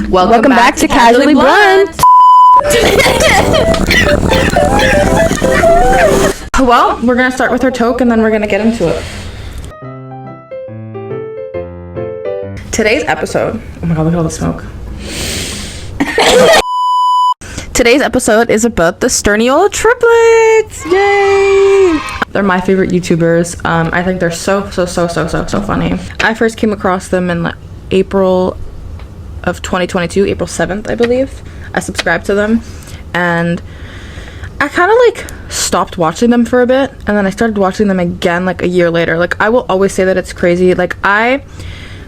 Welcome back to Casually Blunt. Well, we're gonna start with our toke and then we're gonna get into it. Today's episode. Oh my god, look at all the smoke. Today's episode is about the Sturniolo Triplets. Yay! They're my favorite YouTubers. I think they're so funny. I first came across them in April of 2022, April 7th, I believe. I subscribed to them and I kind of stopped watching them for a bit, and then I started watching them again a year later. I will always say that it's crazy. I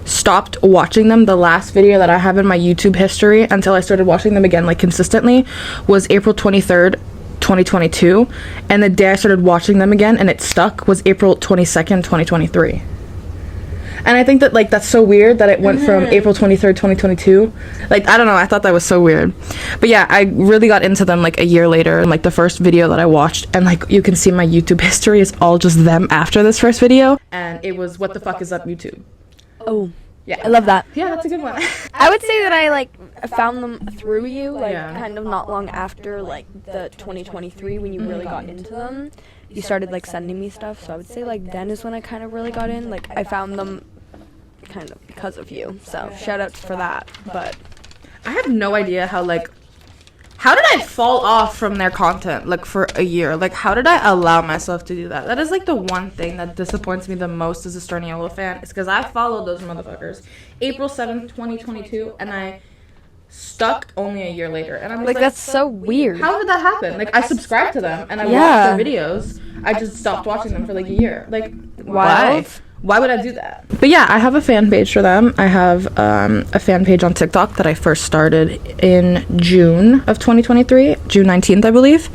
stopped watching them. The last video that I have in my YouTube history until I started watching them again consistently was April 23rd, 2022, and the day I started watching them again and it stuck was April 22nd, 2023. And I think that that's so weird that it went from April 23rd, 2022. I don't know, I thought that was so weird. But yeah, I really got into them a year later. The first video that I watched, and you can see my YouTube history is all just them after this first video. And it was What the Fuck Is Up YouTube. Oh, yeah. I love that. Yeah, that's a good one. I would say that I found them through you, kind of not long after the 2023 when you really got into them. You started sending me stuff, so I would say then is when I kind of really got in. I found them kind of because of you, so shout outs for that. But I have no idea how did I fall off from their content for a year? How did I allow myself to do that? That is the one thing that disappoints me the most as a Sturniolo fan, is because I followed those motherfuckers April 7th, 2022, and I stuck only a year later, and I'm that's so weird. How did that happen? I subscribed to them and I watched their videos. I just stopped watching them for a year. Why would I do that? But yeah, I have a fan page for them. I have a fan page on TikTok that I first started in June of 2023, June 19th, I believe.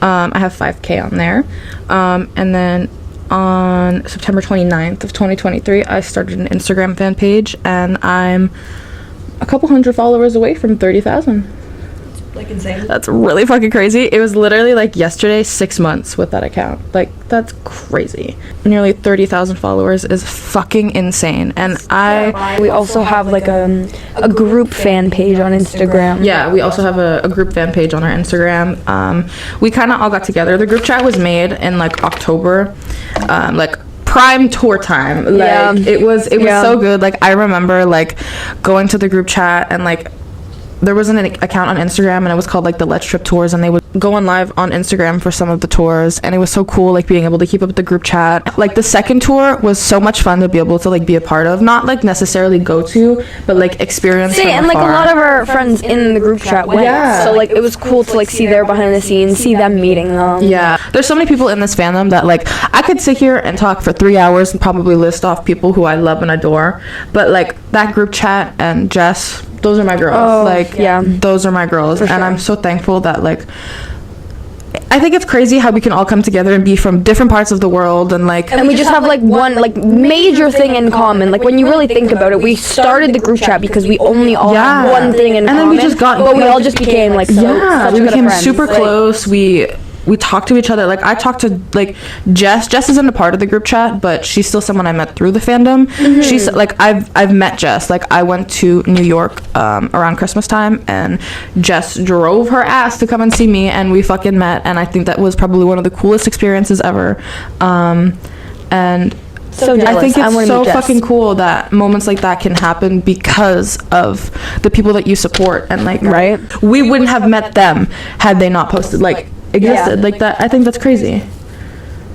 I have 5K on there. And then on September 29th of 2023, I started an Instagram fan page, and I'm a couple hundred followers away from 30,000. Insane. That's really fucking crazy. It was literally yesterday, 6 months with that account. That's crazy. Nearly 30,000 followers is fucking insane. And we also have a group fan page on Instagram. Yeah, we also have a group fan page on our Instagram. We kind of all got together. The group chat was made in October, prime tour time. It was so good. I remember going to the group chat, and there was an account on Instagram, and it was called the Let's Trip Tours, and they would go on live on Instagram for some of the tours, and it was so cool being able to keep up with the group chat. The second tour was so much fun to be able to be a part of, not necessarily go to, but experience from and afar. a lot of our friends in the group chat went, so it was cool to see their behind the scenes, see them meeting them. Yeah, there's so many people in this fandom that I could sit here and talk for 3 hours and probably list off people who I love and adore, but that group chat and Jess, those are my girls. Those are my girls. And I'm so thankful that I think it's crazy how we can all come together and be from different parts of the world, and and we just have one major thing in common. When you really think about it, we started the group chat because we only all had one thing in common, and then we just got, but we all just became we became super close. We talked to each other. I talked to Jess isn't a part of the group chat, but she's still someone I met through the fandom. She's I've met Jess. I went to New York around Christmas time, and Jess drove her ass to come and see me, and we fucking met, and I think that was probably one of the coolest experiences ever. And so jealous. I think it's so fucking cool that moments like that can happen because of the people that you support, and right, we wouldn't have met them had they not posted existed that. I think that's crazy.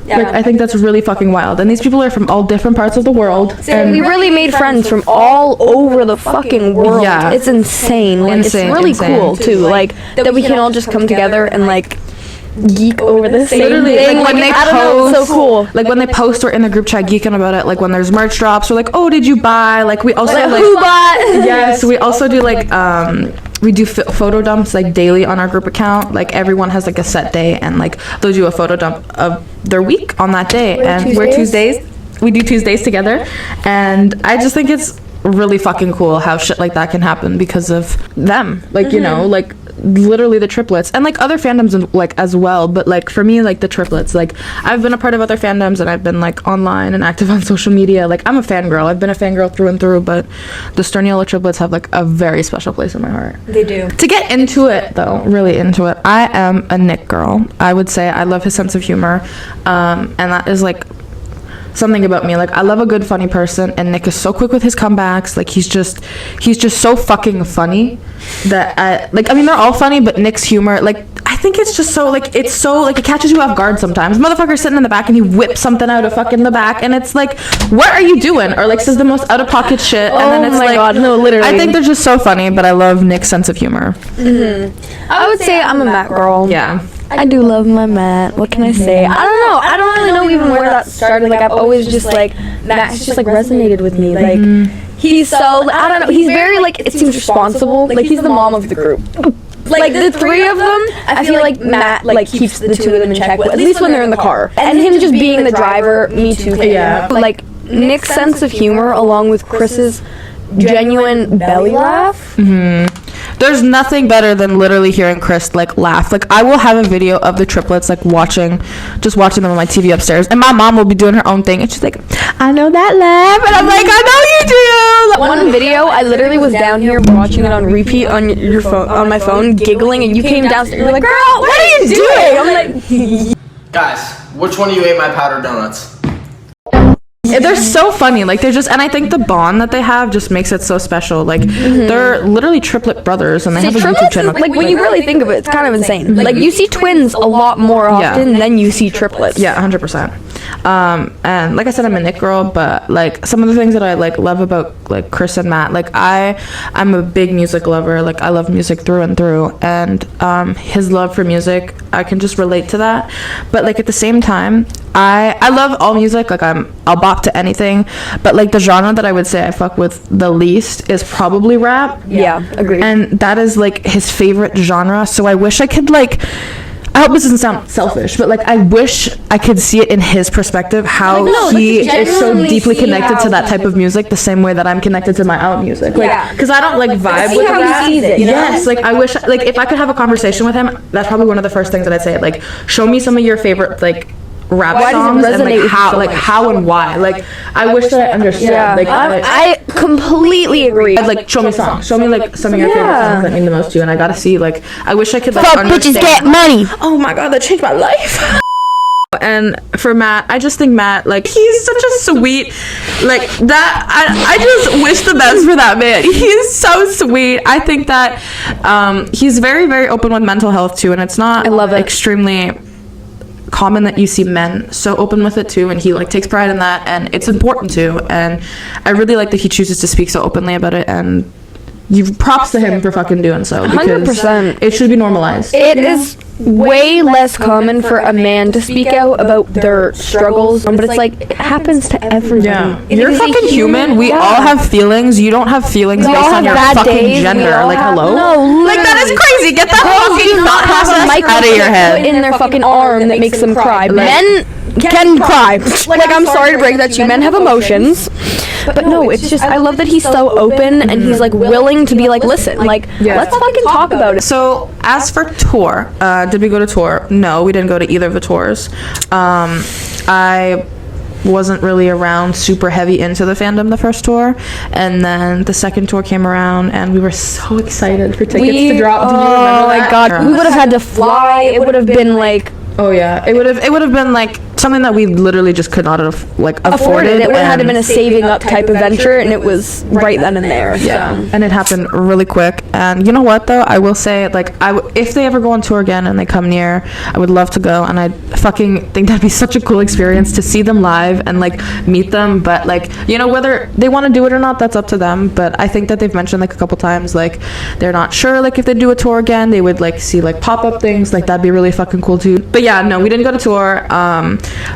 I think that's really fucking wild, and these people are from all different parts of the world, and we really made friends from all over the fucking world. Yeah, it's insane. It's really cool too, that we can all just come together and geek over the same thing. When they post, so cool. When they post, we're in the group chat geeking about it. When there's merch drops, we're oh, did you buy? We also who bought? Yes, we also do we do photo dumps daily on our group account. Everyone has a set day, and they'll do a photo dump of their week on that day. We're Tuesdays. We do Tuesdays together, and I just think it's really fucking cool how shit like that can happen because of them. You know, literally the Triplets, and like other fandoms like as well, but like for me, like the Triplets, like I've been a part of other fandoms and I've been like online and active on social media. Like I'm a fangirl. I've been a fangirl through and through, but the Sturniolo Triplets have like a very special place in my heart. They do. To get into it though, really into it, I am a Nick girl. I would say I love his sense of humor, and that is like something about me. Like I love a good funny person, and Nick is so quick with his comebacks. Like he's just so fucking funny that I mean they're all funny, but Nick's humor, like I think it's just so like it catches you off guard sometimes. Motherfucker's sitting in the back and he whips something out of fucking the back, and it's like, what are you doing? Or like says the most out of pocket shit, and then it's like, God, no, literally. I think they're just so funny, but I love Nick's sense of humor. I would say I'm a Matt girl. Yeah. I do love my Matt. What can I say? I don't know. I don't really know even where that started. Like I've always just like Matt's just like resonated with me. Like he's so I don't know. He's very like it seems responsible. Like he's the mom of the group. Like the three of them, I feel like Matt like keeps the two of them in check. At least when they're in the car. And him just being the driver, me too. Yeah. Like Nick's sense of humor along with Chris's genuine belly laugh. There's nothing better than literally hearing Chris like laugh. Like I will have a video of the Triplets like watching them on my TV upstairs, and my mom will be doing her own thing, and she's like, I know that laugh, and I'm like, I know you do. Like, one video, I literally was down here watching it on repeat on your phone, on my phone, giggling, and you came downstairs. You're like, girl, what are you doing? I'm like, guys, which one of you ate my powdered donuts? they're so funny. Like they're just, and I think the bond that they have just makes it so special. Like they're literally triplet brothers, and they have a YouTube channel. Like when you really think of it, it's kind of insane. Like you see twins a lot more often than you see triplets. Yeah, 100%. And like I said, I'm a Nick girl, but like some of the things that I like love about like Chris and Matt, like I'm a big music lover. Like I love music through and through, and his love for music, I can just relate to that. But like at the same time, I love all music. Like I'll bop to anything, but like the genre that I would say I fuck with the least is probably rap. Yeah, agreed. And that is like his favorite genre. So I wish I could like, I hope this doesn't sound selfish, but like I wish I could see it in his perspective, how he is so deeply connected to that type of music, the same way that I'm connected to my own music. Like, because I don't like vibe with that. Yes, like I wish, like if I could have a conversation with him, that's probably one of the first things that I'd say. Like, show me some of your favorite like rap songs and like how and why. Like I wish that I understood. Yeah. Like I completely agree. I'd like show me songs. Show me like some of your favorite songs that mean the most to you, and I gotta see like I wish I could like fuck understand. bitches get money. Oh my god, that changed my life. And for Matt, I just think Matt, like he's such a sweet, like that. I just wish the best for that man. He's so sweet. I think that he's very, very open with mental health too, and it's not, I love it, extremely common that you see men so open with it too, and he like takes pride in that, and it's important too. And I really like that he chooses to speak so openly about it, and you props to him for fucking doing so, because 100%. it should be normalized. It is way less common for a man to speak out about their struggles, but it's like it happens to everybody. Yeah, you're fucking human. We all have feelings. You don't have feelings based on your fucking gender. Like hello? No, like that is crazy. Get that fucking thought process out of your head. In their fucking arm that makes them cry. Men can cry. Like I'm sorry to break that to you. Men have emotions. But no, it's just I love that he's so open and he's like willing to be like, listen, like let's fucking talk about it. So as for tour, did we go to tour? No, we didn't go to either of the tours. I wasn't really around super heavy into the fandom the first tour, and then the second tour came around and we were so excited for tickets to drop. Oh my god, we would have had to fly. It would have been like, oh yeah, it would have been like something that we literally just could not have like afforded. It would have had to been a saving up type of venture, and it was right then and there. Yeah, and it happened really quick. And you know what though, I will say, like if they ever go on tour again and they come near, I would love to go, and I fucking think that'd be such a cool experience to see them live and like meet them. But like, you know, whether they want to do it or not, that's up to them. But I think that they've mentioned like a couple times like they're not sure, like if they do a tour again, they would like see like pop-up things, like that'd be really fucking cool too. But yeah, no, we didn't go to tour.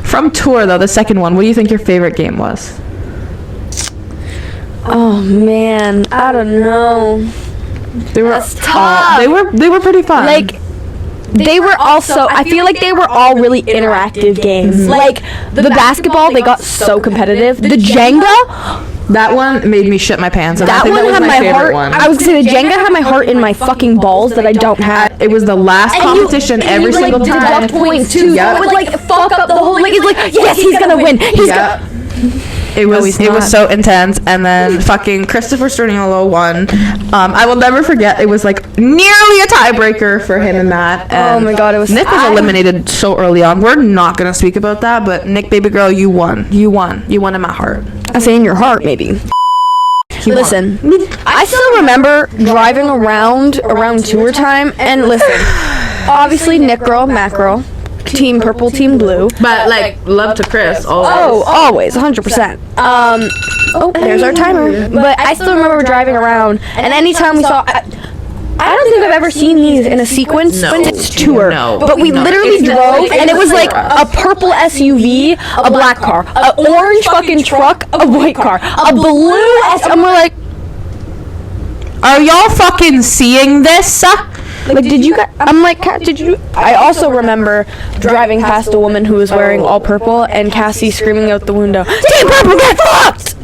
From tour though, the second one, what do you think your favorite game was? Oh man, I don't know. They were tough. They were pretty fun. Like they were also, I feel like they were all really interactive games. Like the basketball, they got so competitive. The Jenga, That one made me shit my pants. And I That think one that was had my my favorite heart. one. I was gonna say the Jenga had my heart in my fucking balls that I don't have. It was the last competition every single time. Deduct points too. Yep. So it would like fuck up the whole. Like it's like yes, he's gonna win. He's Yep. gonna. It was not. so intense, and then fucking Christopher Sturniolo won. I will never forget. It was like nearly a tiebreaker for him and Matt. And Oh my God, it was. Nick was eliminated so early on. We're not gonna speak about that, but Nick, baby girl, you won. You won. You won in my heart. I say in your heart, maybe. Listen, I still remember driving around tour time, and listen, obviously Nick girl, Matt girl, team purple, team blue. But like, love to Chris. Oh, always, 100%. Oh, there's our timer. But I still remember driving around, and anytime we saw. I don't think I've ever seen these in a sequence No. when it's tour. No. But we No. literally It's drove, just- and it was like a purple SUV, a black car, an orange fucking truck, a white car, a blue and we're like, Are y'all fucking seeing this? like, did you guys? I'm like, Kat, did you? I also remember driving past a woman who was wearing all purple, and Cassie screaming out the window, "Team Purple, get fucked!"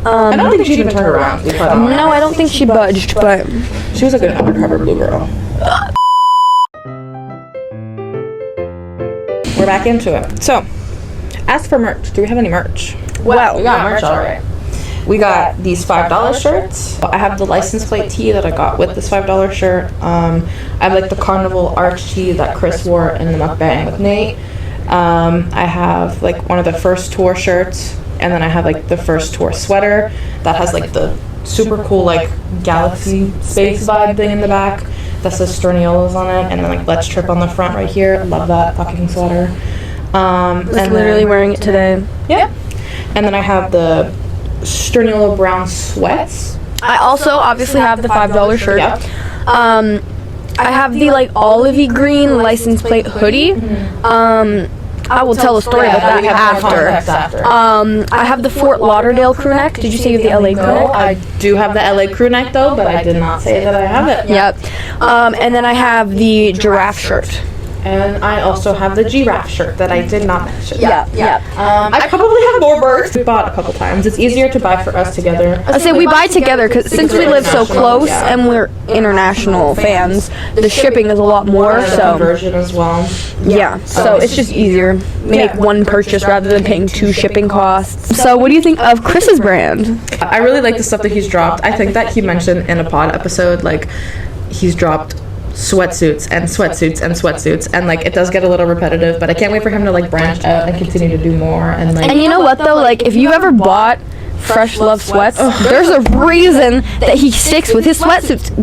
I don't think she even turned around. No, I don't think she budged, but She was a good undercover blue girl. We're back into it. So, as for merch, do we have any merch? well, We got merch, alright. We got these $5 shirts. I have the license plate tee that I got with this $5 shirt. I have like the carnival arch tee that Chris wore in the mukbang with Nate. I have like one of the first tour shirts, and then I have like the first tour sweater that has like the super cool like galaxy space vibe thing in the back that says Sturniolo's on it, and then like Let's Trip on the front right here. I love that fucking sweater. I'm literally wearing it today. Yeah. And then I have the Sturniolo brown sweats. I also obviously have the $5 shirt. Yep. I have the like olivey green license plate hoodie. I will tell a story about that we have more context after. after. I have the Fort Lauderdale crew neck. Did you say you have the LA crew No, neck? I do have the LA crew neck though, but I did not say that I have it. Yep. And then I have the giraffe shirt. And I also have the giraffe shirt that I did not mention. Yeah. I probably have more merch. We bought a couple times. It's easier to buy for us together. I say we buy together because since we live so close and we're international fans, the shipping is a lot more. The So conversion as well. yeah, so it's just easier. Make one purchase rather than paying 2 shipping costs. So what do you think of Chris's brand? I really like the stuff that he's dropped. I think that he mentioned in a pod episode, like, he's dropped sweatsuits and sweatsuits and sweatsuits, and like it does get a little repetitive, but I can't wait for him to like branch out and continue to do more. And like, And you know what though, like if you ever bought Fresh Love sweats, there's a reason that he sticks with his sweatsuits.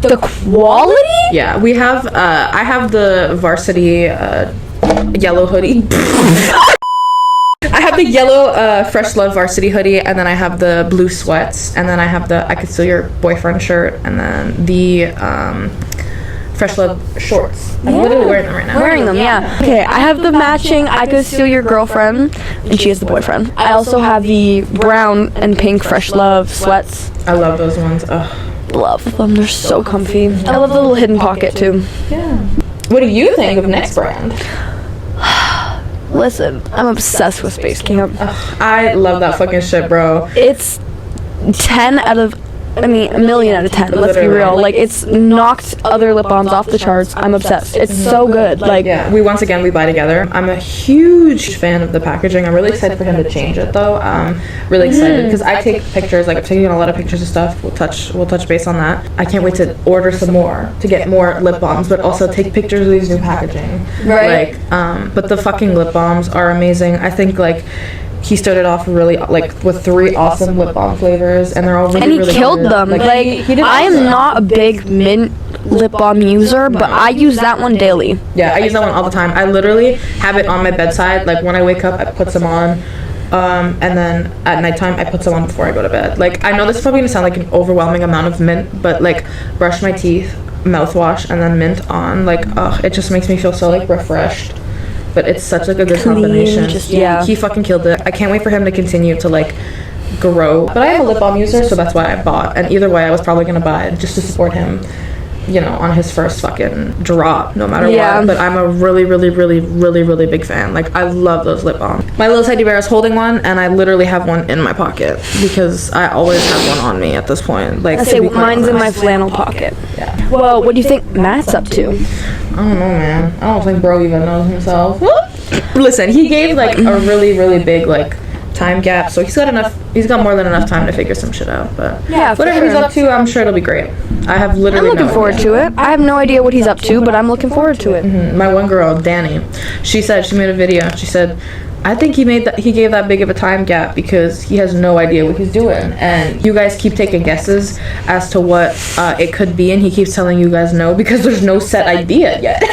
The quality? yeah, we have I have the varsity yellow hoodie. I have the yellow Fresh Love varsity hoodie, and then I have the blue sweats, and then I have the I Could Steal Your Boyfriend shirt, and then the Fresh Love shorts. I'm literally wearing them right now. Wearing them, yeah. Okay, I have the matching I Could Steal Your Girlfriend, and she is the boyfriend. I also have the brown and pink Fresh Love sweats. I love those ones. Ugh. Love them, they're so comfy. I love the little hidden pocket too. Yeah. What do you think of Nick's brand? Listen, I'm obsessed with Space Camp. I love that fucking shit, bro. It's 10 out of, I mean, a million out of 10. Let's be Literally. real. Like, it's knocked other lip balms off the charts. I'm obsessed. It's so good. Like, Yeah, we buy together. I'm a huge fan of the packaging. I'm really excited for him to change it though. Really excited because I take pictures. Like I'm taking a lot of pictures of stuff. We'll touch base on that. I can't wait to order some more to get more lip balms, but also take pictures of these new packaging. Right. Like, but the fucking lip balms are amazing. I think like he started off really like with 3 awesome lip balm flavors, and they're all really and he really killed good. them. Like, he did I am awesome. not a big mint lip balm user, but I use that one daily. Yeah, I use that one all the time. I literally have it on my bedside. Like when I wake up, I put some on. And then at nighttime, I put some on before I go to bed. Like I know this is probably gonna sound like an overwhelming amount of mint, but like brush my teeth, mouthwash, and then mint on. Like, it just makes me feel so like refreshed. But it's such like a good combination. just- yeah. He fucking killed it. I can't wait for him to continue to like grow. But I am a lip balm user, so that's why I bought. And either way, I was probably gonna buy it just to support him. you know, on his first fucking drop, no matter Yeah. what. But I'm a really, really, really, really, really big fan. Like, I love those lip balms. My little teddy bear is holding one, and I literally have one in my pocket because I always have one on me at this point. Like, I say to be quite mine's in my honest. flannel pocket. Yeah. Well, what do you think Matt's up to? I don't know, man. I don't think bro even knows himself. Listen, he gave like a really, really big like time gap, so he's got more than enough time to figure some shit out. But Yeah, for whatever he's sure. up to, I'm sure it'll be great. I have I'm literally looking no forward idea. to it. I have no idea what he's up to, but I'm looking forward to it. My one girl, Danny, she said she made a video. She said, I think he gave that big of a time gap because he has no idea what he's doing, and you guys keep taking guesses as to what it could be, and he keeps telling you guys no because there's no set idea yet.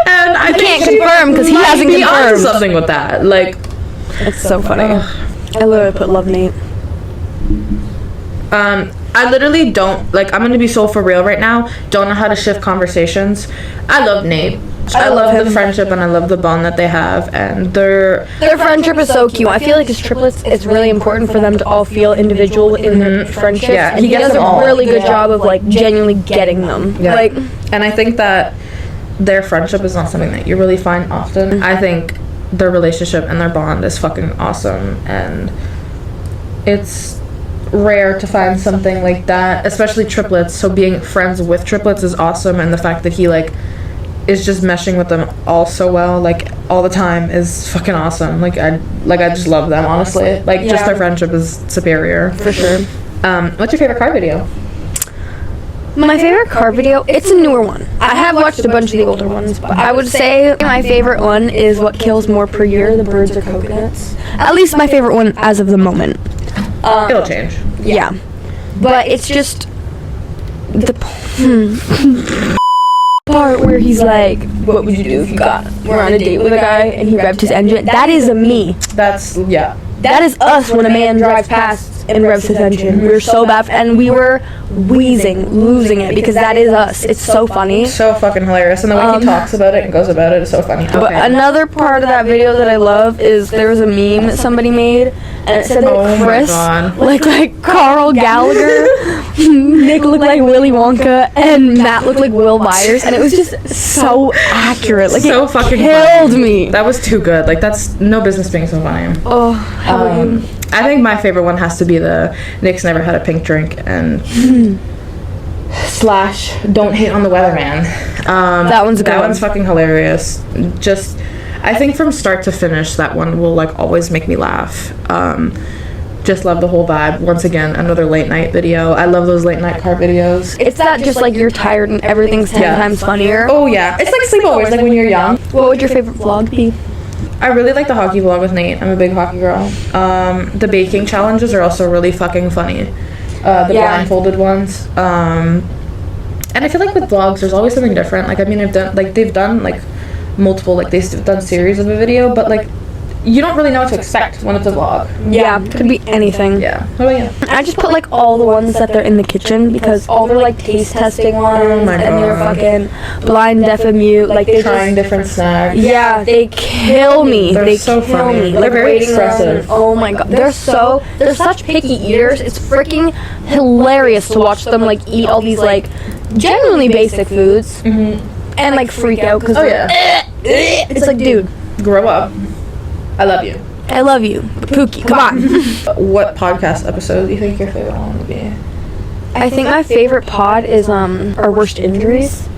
And I can't think confirm 'cause he might hasn't be onto confirmed. something with that. Like, It's so funny. I literally put love Nate. I literally don't, like, I'm gonna be so for real right now, don't know how to shift conversations. I love Nate. I love the him. friendship and I love the bond that they have, and Their friendship is so cute. I feel like as triplets, it's really important for them to all feel individual in their friendships. Yeah, and he he gets does them a all. really good job of like genuinely getting them. Yeah. Like, And I think that their friendship is not something that you really find often. I think their relationship and their bond is fucking awesome, and it's rare to find something like that, especially triplets. So being friends with triplets is awesome, and the fact that he like is just meshing with them all so well, like all the time, is fucking awesome. Like I just love them, honestly. Like just Yeah. their friendship is superior. for sure. What's your favorite car video? My favorite car video, it's a newer one. I have watched a bunch of the older ones, but I would say my favorite one is What Kills More Per Year, The Birds or Coconuts. At least my favorite one as of the moment. It'll change. Yeah. But it's just the part where he's like, what would you do if you were on a date with a guy and he revved his engine? That is a me. That's, yeah. That is us when a man drives past and revs his engine. We were so bad, and we were wheezing, losing it, because that is us. It's so funny. So fucking hilarious, and the way he talks about it and goes about it is so funny. But another part of that video that I love is there was a meme that somebody made, and it said Oh that my Chris God. looked like Carl Gallagher, Nick looked like Willy Wonka, and Matt looked like Will Byers, and it was just so accurate. Like, So it fucking killed funny. me. That was too good. Like, that's no business being so funny. Oh, how I think my favorite one has to be the Nick's never had a pink drink and slash don't hate on the weatherman. That one's a good That one. one's fucking hilarious. Just, I think from start to finish, that one will like always make me laugh. Just love the whole vibe. Once again, another late night video. I love those late night car videos. it's that just like you're tired and everything's 10 Yeah. times funnier. Oh yeah, it's like sleepovers, like when you're young. What would your favorite vlog be? I really like the hockey vlog with Nate. I'm a big hockey girl. The baking challenges are also really fucking funny. The Yeah. blindfolded ones. And I feel like with vlogs, there's always something different. Like, I mean, they've done like multiple, like they've done series of a video, but like you don't really know what to expect when it's a vlog. Yeah, could be anything. Yeah. What about you? I just put like all the ones that they're in the kitchen, because all their like taste testing ones, Oh my and they're God. fucking blind, deaf, and mute. Like they Trying just, different snacks. yeah, they kill me. They're they so kill funny. me. They're Like very rating them. expressive. Oh my God, they're such picky eaters. It's freaking hilarious to watch them like eat all these like genuinely basic foods and like freak out because Oh yeah. it's like, dude, Grow up. I love you. I love you, but Pookie, come on. What podcast episode do you think your favorite one would be? I think my favorite pod is Our Worst Injuries.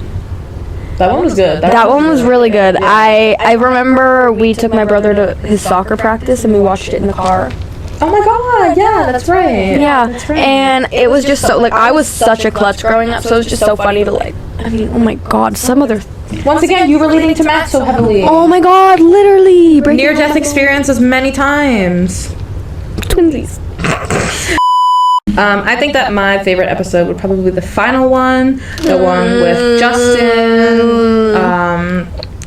That one was good. That one was good. really good. I remember we took my brother to his soccer practice and we watched it in the car. Oh my God! Yeah, that's right. Yeah, that's right. and it was just so like I was such a klutz growing up, so it was just so funny to like. I mean, oh my God, some other. Once again, you relating to Matt so heavily. Oh my God, literally breaking Near-death experiences many times. twinsies. I think that my favorite episode would probably be the final one, the one with Justin,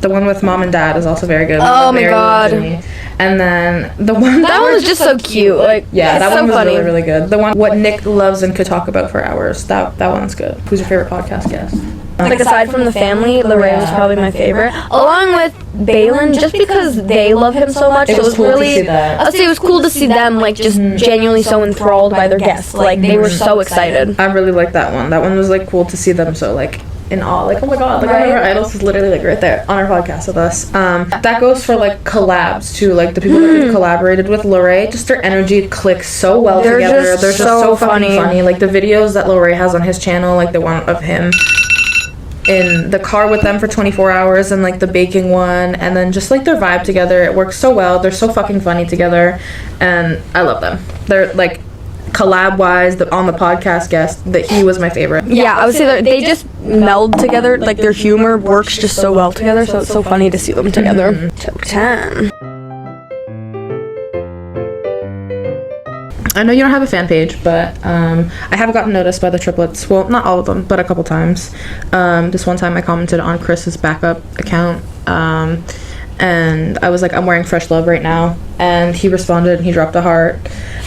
The one with mom and dad is also very good. Oh my Mary, God. Jimmy. And then the one That one was just so cute. Like, yeah, that so one was funny. really, really good. The one what Nick loves and could talk about for hours. That one's good. Who's your favorite podcast guest? Like, aside from the family, Lorraine was probably my favorite, along with Balin, just because they love him so much. It So was cool to really, see that. I'd say it was cool to see them like just genuinely so enthralled by their guests. Like, they were so excited. I really like that one. That one was like cool to see them so like in awe. Like, oh my god, like one of our idols is literally like right there on our podcast with us. That goes for like collabs too. Like the people that we've collaborated with, Lorraine, just their energy clicks so well They're together. just They're just so so fucking funny. Like the videos that Lorraine has on his channel, like the one of him in the car with them for 24 hours and like the baking one, and then just like their vibe together, it works so well. They're so fucking funny together, and I love them. They're like collab wise, on the podcast guest, that he was my favorite. Yeah, I would say that they just meld together. Like, their humor works just so well together. So it's so funny to see them together. Top 10. I know you don't have a fan page, but I have gotten noticed by the triplets. Well, not all of them, but a couple times. This one time I commented on Chris's backup account, and I was like, I'm wearing Fresh Love right now. And he responded and he dropped a heart.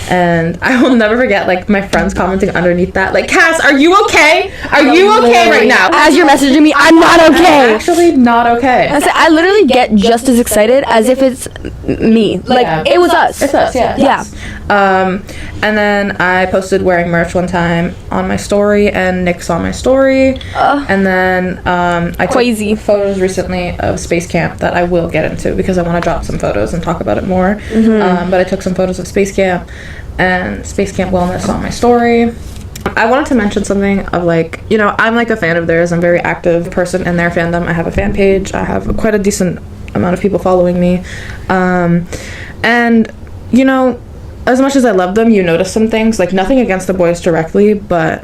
And I will never forget, like, my friends commenting underneath that, like, Cass, are you okay? Are you okay right now? As you're messaging me, I'm not okay. I'm actually not okay. I literally get just as excited as if it's me. Like, Yeah. it was us. It's us, yeah. Yeah. And then I posted wearing merch one time on my story, and Nick saw my story. And then I Crazy. took photos recently of Space Camp that I will get into because I want to drop some photos and talk about it more. But I took some photos of Space Camp and Space Camp Wellness on my story. I wanted to mention something of, like, you know, I'm like a fan of theirs. I'm a very active person in their fandom. I have a fan page. I have quite a decent amount of people following me. And, you know, as much as I love them, you notice some things, like, nothing against the boys directly, but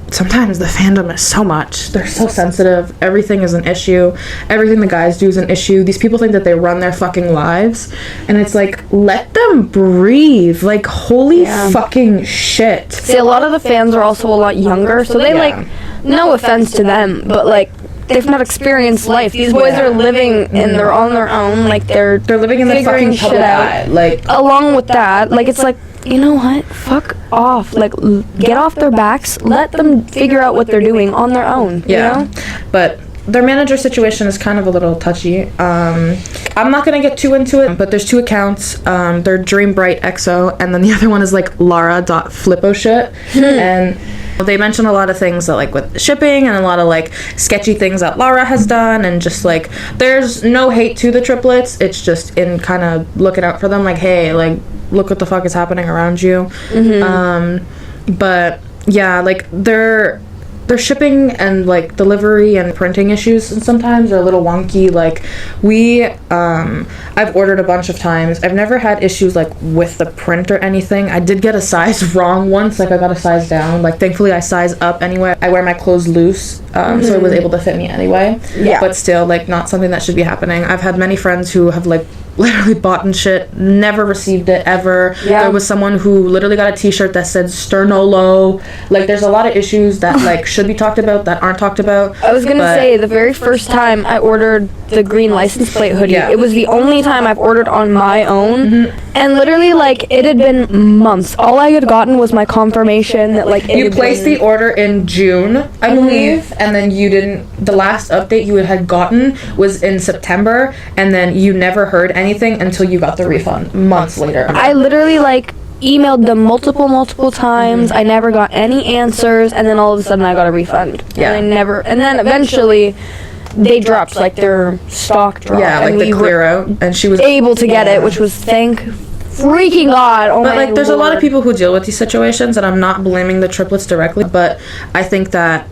sometimes the fandom is so much. They're so sensitive. Everything is an issue. Everything the guys do is an issue. These people think that they run their fucking lives, and it's like, let them breathe. Like, holy fucking shit. See, a lot of the fans are also a lot younger, so they, like, no offense to them, but, like, they've not experienced life. These boys are living and they're on their own. Like, they're living in the figuring fucking shit public out. eye. Like, Along with that, like, it's like, you know what? Fuck off. Like, get off their backs. Let them figure out what they're doing on their own. yeah. You know? But their manager situation is kind of a little touchy. I'm not gonna get too into it, but there's two accounts. They're Dream Bright XO, and then the other one is like Lara.flipposhit. And they mention a lot of things that, like, with shipping and a lot of, like, sketchy things that Lara has done, and just, like, there's no hate to the triplets. It's just in kind of looking out for them, like, hey, like, look what the fuck is happening around you. But yeah, like, they're shipping and, like, delivery and printing issues, and sometimes are a little wonky. Like, I've ordered a bunch of times. I've never had issues, like, with the print or anything. I did get a size wrong once. Like, I got a size down. Like, thankfully I size up anyway. I wear my clothes loose, so it was able to fit me anyway. Yeah. But still, like, not something that should be happening. I've had many friends who have, like, literally bought and shit, never received it ever. Yeah. There was someone who literally got a t-shirt that said Sturniolo. Like, there's a lot of issues that, like, should be talked about that aren't talked about. I was gonna say, the very first time I ordered the green license plate hoodie, it was the only time I've ordered on my own, and literally, like, it had been months. All I had gotten was my confirmation that, like, You placed the order in June, I believe, and then you didn't. The last update you had gotten was in September, and then you never heard anything until you got the refund months later. I literally, like, emailed them multiple times. I never got any answers, and then all of a sudden I got a refund. Yeah. And then eventually they dropped, like, their stock dropped. Yeah, like and the we clear were out, and she was able to get it, which was thank freaking God. Oh, But, my like, there's a lot of Lord. people who deal with these situations, and I'm not blaming the triplets directly, but I think that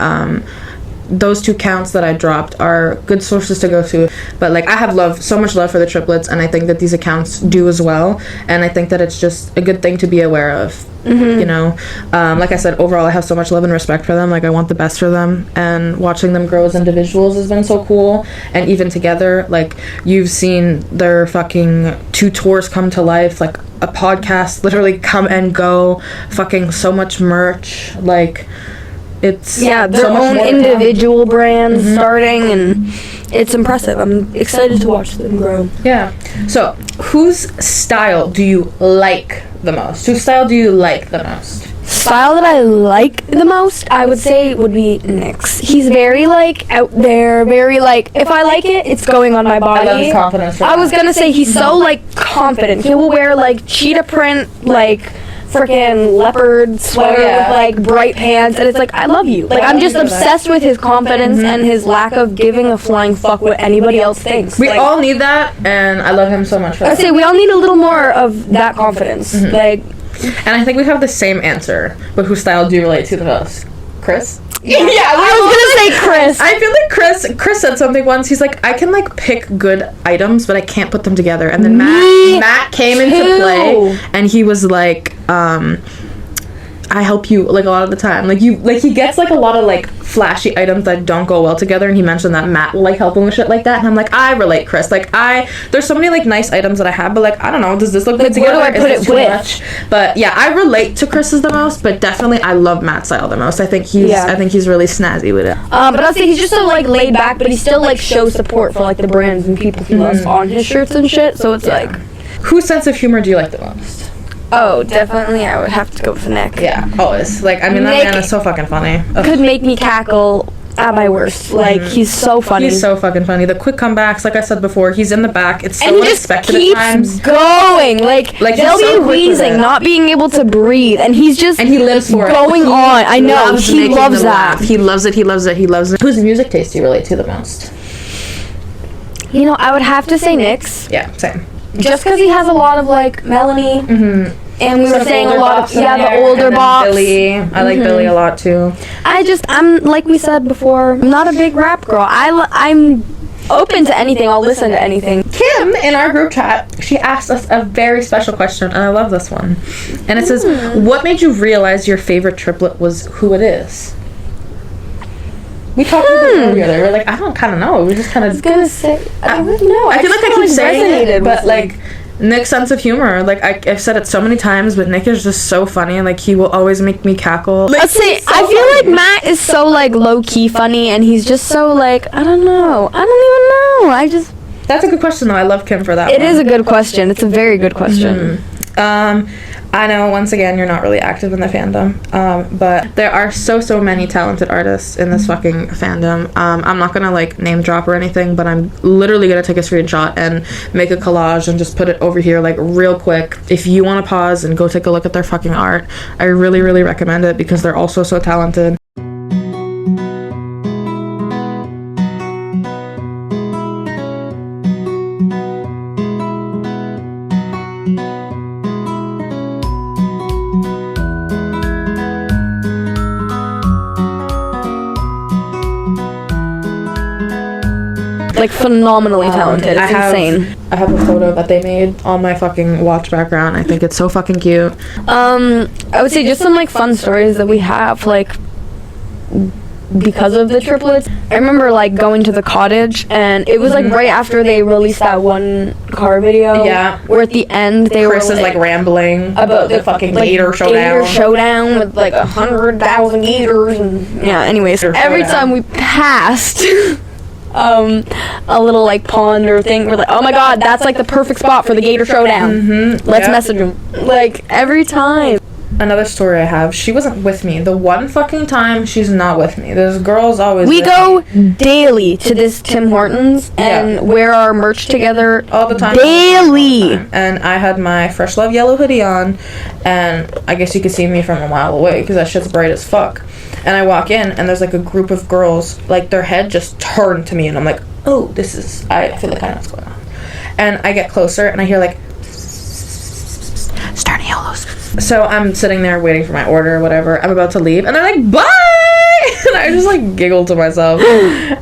those two counts that I dropped are good sources to go to. But, like, I have so much love for the triplets, and I think that these accounts do as well, and I think that it's just a good thing to be aware of. You know, like I said, overall I have so much love and respect for them. Like, I want the best for them, and watching them grow as individuals has been so cool. And even together, like, you've seen their fucking 2 tours come to life, like a podcast literally come and go, fucking so much merch, like, it's Yeah, their so much own more to come. individual brands starting, and it's impressive. I'm excited to watch them grow. Yeah. So, whose style do you like the most? Whose style do you like the most? Style that I like the most, I would say, would be Nick's. He's very, like, out there, very, like, if I like it, it's going on my body. I love his confidence. I was gonna say he's so, like, confident. He will wear, like, cheetah print, like, freaking leopard sweater with, like, bright pants, and it's like, I love you. Like, I'm just obsessed with his confidence and his lack of giving a flying fuck what anybody else thinks. We like, all need that, and I love him so much for that. I'd say we all need a little more of that confidence. Like, and I think we have the same answer, but whose style do you relate to the most? Chris? yeah, I was gonna say Chris. I feel like Chris said something once. He's like, I can like pick good items, but I can't put them together. And then Matt came into play, and he was like, I help you like a lot of the time. Like he gets like a lot of like flashy items that don't go well together, and he mentioned that Matt will like help him with shit like that. And I'm like, I relate, Chris. Like there's so many like nice items that I have, but like I don't know, does this look good together? Where do I put it with? Much? But yeah, I relate to Chris's the most, but definitely I love Matt's style the most. I think he's really snazzy with it. But I'll say he's just so like laid back, but he still like shows support for like the brands and people he loves on his shirts and shit. So it's like, whose sense of humor do you like the most? oh, definitely I would have to go with Nick. Yeah, always. Like, I mean, that man is so fucking funny. Ugh. Could make me cackle at my worst. Like, he's so funny. He's so fucking funny. The quick comebacks, like I said before, he's in the back. It's so and he just unexpected keeps at times. going. Like they'll so be quick with wheezing, it. not being able to breathe, and he's just And he lives for going it. on. I know. He loves that. He loves it. He loves it. He loves it. Whose music taste do you relate to the most? You know, I would have to say Nick's. Yeah, same. Just because he has a lot of like Melanie. And we were saying a lot of the older bops. Billy, I like Billy a lot too. I'm like we said before, I'm not a big rap girl. I'm open to anything. I'll listen to anything. Kim in our group chat, she asked us a very special question, and I love this one. And it says, "What made you realize your favorite triplet was who it is?" We talked about it earlier. They were like, I don't kind of know. We just kind of. I was gonna say, I don't know. I feel like I keep saying it, but with like Nick's sense of humor, like I've said it so many times, but Nick is just so funny, and like he will always make me cackle. Like, Let's say I feel like Matt is so like low key funny, and he's just so like I don't even know. That's a good question though. I love Kim for that. It is a good question. It's a very good question. I know once again you're not really active in the fandom, but there are so many talented artists in this fucking fandom. I'm not gonna like name drop or anything, but I'm literally gonna take a screenshot and make a collage and just put it over here like real quick. If you want to pause and go take a look at their fucking art, I really recommend it because they're also so talented. Like phenomenally talented. It's insane. I have a photo that they made on my fucking watch background. I think it's so fucking cute. I would say just some like fun stories that we have like because of the triplets. I remember like going to the cottage, and it was like right after they released that one car video. Yeah. Where at the end Chris is like rambling about the fucking like, gator showdown. Gator showdown with like 100,000 gators, and yeah. Anyways, every time we passed. A little like pond or thing. We're like, oh my god, that's like the perfect spot for the gator showdown. Let's message them. Like every time. Another story I have. She wasn't with me. The one fucking time she's not with me. There's girls always. We go daily to this Tim Hortons and wear our merch together all the time. Daily. And I had my Fresh Love yellow hoodie on, and I guess you could see me from a mile away because that shit's bright as fuck. And I walk in, and there's like a group of girls, like their head just turned to me, and I'm like, oh, I feel like I know what's going on. And I get closer, and I hear like, Sturniolo's. So I'm sitting there waiting for my order or whatever. I'm about to leave, and they're like, bye! And I just like giggled to myself.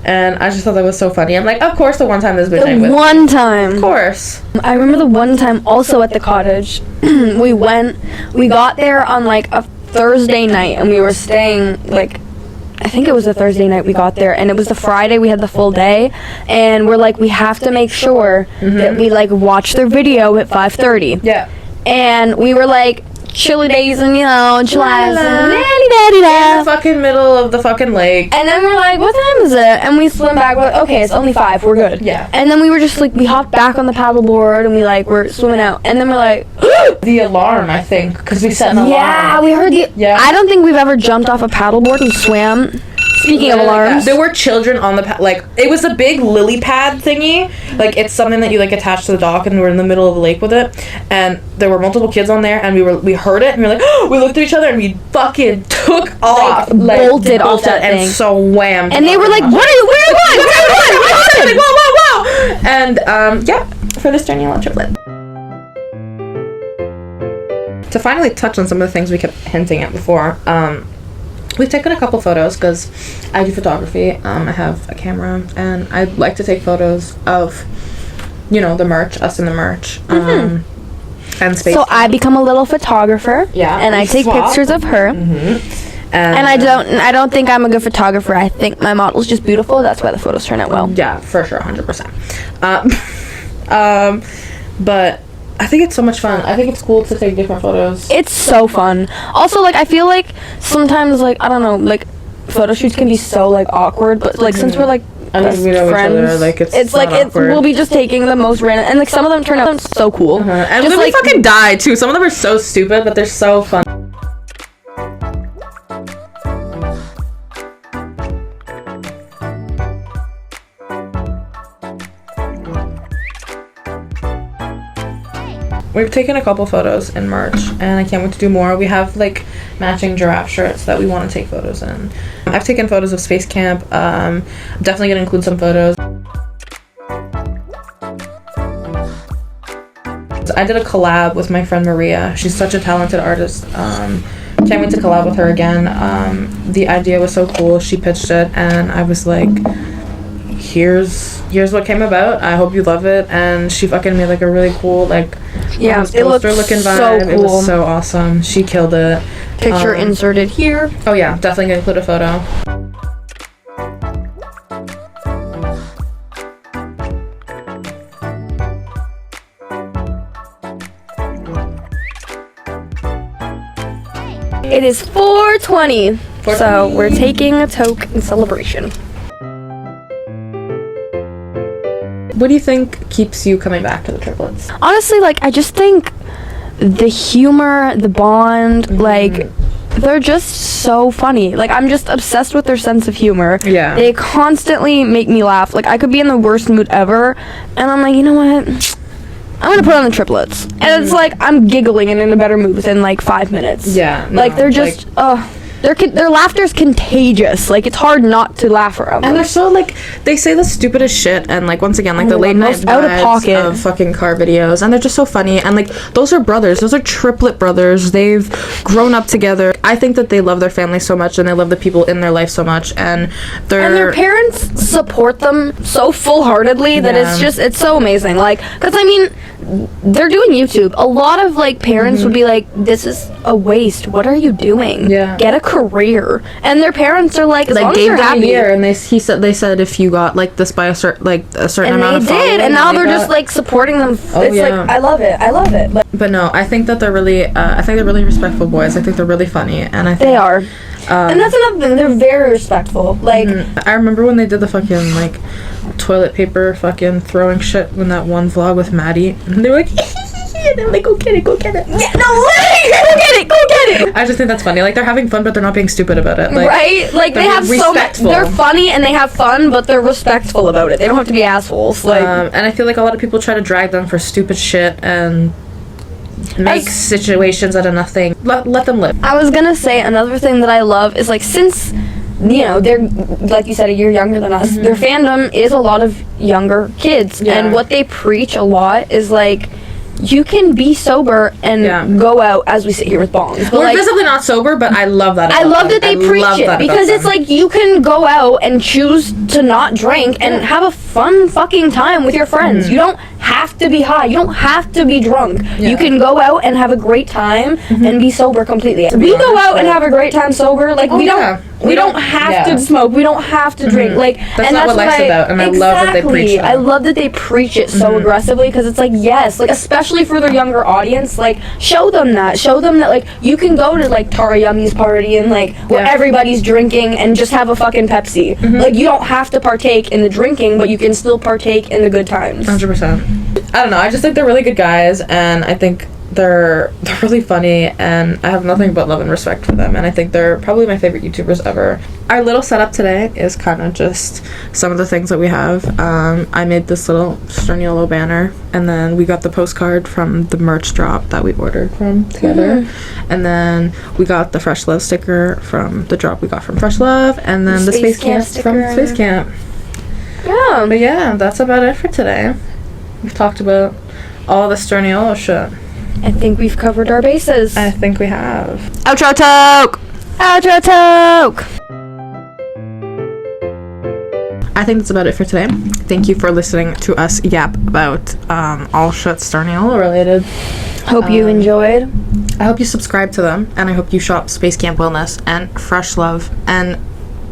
And I just thought that was so funny. I'm like, of course the one time this bitch ain't with me. One time. Of course. I remember the one time also at the cottage. we got there on like a Thursday night, and we were staying like I think it was a Thursday night we got there, and it was the Friday we had the full day, and we're like, we have to make sure that we like watch their video at 5:30. Yeah. And we were like chilly days and, July. In the fucking middle of the fucking lake. And then we're like, what time is it? And we swim back. We're like, okay, it's only 5. We're good. Yeah. And then we were just like, we hopped back on the paddleboard and we're swimming out. And then we're like, the alarm, I think, because we set an alarm. Yeah, we heard the. Yeah. I don't think we've ever jumped off a paddleboard and swam. Speaking of alarms, there were children on the it was a big lily pad thingy. Like, it's something that you like attach to the dock, and we're in the middle of the lake with it. And there were multiple kids on there, and we heard it, and we were like, we looked at each other, and we fucking took off, bolted off that and thing, so whammed. And they were like, "What are you? Where are you going? Whoa! And yeah, for the Sturniolo Triplet. To finally touch on some of the things we kept hinting at before, we've taken a couple photos because I do photography. I have a camera, and I like to take photos of, the merch, us in the merch, and space. So I become a little photographer. Yeah, and I take pictures of her. And I don't think I'm a good photographer. I think my model's just beautiful. That's why the photos turn out well. Yeah, for sure, 100%. But I think it's so much fun. I think it's cool to take different photos. It's so fun. Also, I feel like sometimes, I don't know, photo shoots can be so, awkward, but, since we're, best we know friends, each other, it's not awkward. We'll be just taking the most random, and, some of them turn out so cool. And just, then we fucking die, too. Some of them are so stupid, but they're so fun. We've taken a couple photos in March, and I can't wait to do more. We have matching giraffe shirts that we want to take photos in. I've taken photos of Space Camp. I'm definitely gonna include some photos. I did a collab with my friend Maria. She's such a talented artist. Can't wait to collab with her again. The idea was so cool. She pitched it, and I was like, here's what came about. I hope you love it. And she fucking made a really cool it looked looking vibe. so cool. It was so awesome. She killed it. Picture inserted here. Oh yeah, definitely gonna include a photo. It is 4:20, so we're taking a toke in celebration. What do you think keeps you coming back to the triplets? Honestly, I just think the humor, the bond, they're just so funny. I'm just obsessed with their sense of humor. Yeah. They constantly make me laugh. I could be in the worst mood ever, and I'm like, you know what? I'm gonna put on the triplets. And it's I'm giggling and in a better mood within 5 minutes. Yeah. They're just, their laughter's contagious. It's hard not to laugh around them. And they're so they say the stupidest shit, and once again the late night out of pocket of fucking car videos, and they're just so funny. And those are brothers. Those are triplet brothers. They've grown up together. I think that they love their family so much, and they love the people in their life so much, and their parents support them so full-heartedly that it's so amazing. Because they're doing YouTube. A lot of parents would be like, this is a waste. What are you doing? Yeah. Get a career. And their parents are like, as long as gave they're them happy. a year, and they said if you got this by a certain amount of following, and they did, and now they're just supporting them. I love it. But no, I think that they're really really respectful boys. I think they're really funny, and I think they are. And that's another thing. They're very respectful. I remember when they did the fucking toilet paper fucking throwing shit in that one vlog with Maddie, and they were like, and they're like, go get it. Yeah, no, literally, go get it. I just think that's funny. They're having fun, but they're not being stupid about it. Right? They have so much. They're funny and they have fun, but they're respectful about it. They don't have to be assholes. And I feel a lot of people try to drag them for stupid shit and make situations out of nothing. Let them live. I was gonna say another thing that I love is since they're, like you said, a year younger than us, their fandom is a lot of younger kids, and what they preach a lot is you can be sober and go out as we sit here with bongs. But we're visibly not sober, but I love that. I love that they preach it because it's you can go out and choose to not drink and have a fun fucking time with your friends. You don't have to be high. You don't have to be drunk. You can go out and have a great time and be sober completely. We go out and have a great time sober. We don't We don't have yeah. to smoke. We don't have to drink. Like, That's and not what life's about, and I love that they preach that. I love that they preach it so aggressively, because it's like, yes, like, especially for their younger audience, like, show them that, like, you can go to, like, Tara Yummy's party and, like, where everybody's drinking and just have a fucking Pepsi. Like, you don't have to partake in the drinking, but you can still partake in the good times. 100%. I don't know, I just think they're really good guys, and I think they're really funny, and I have nothing but love and respect for them, and I think they're probably my favorite YouTubers ever. Our little setup today is kind of just some of the things that we have. I made this little Sturniolo banner, and then we got the postcard from the merch drop that we ordered from together, and then we got the Fresh Love sticker from the drop we got from Fresh Love, and then the Space Camp from Space Camp. Yeah. But yeah, that's about it for today. We've talked about all the Sturniolo shit. I think we've covered our bases. I think we have. Outro toke! Outro toke! I think that's about it for today. Thank you for listening to us yap about all shit Sturniolo related. Hope you enjoyed. I hope you subscribe to them, and I hope you shop Space Camp Wellness and Fresh Love and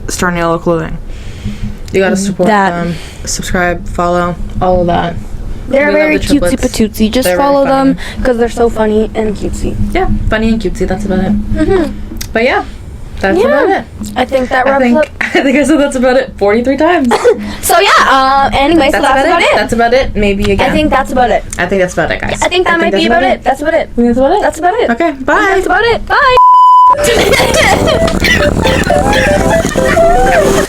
Sturniolo clothing. You gotta support them. Subscribe, follow, all of that. They're very cutesy patootsy. Just follow them because they're so funny and cutesy. Yeah, funny and cutesy. That's about it. But yeah, that's about it. I think that wraps up. I think I said that's about it 43 times. So yeah. Anyway, so that's about it. That's about it. Maybe again. I think that's about it. I think that's about it, guys. I think that might be about it. That's about it. That's about it. That's about it. Okay. Bye. That's about it. Bye.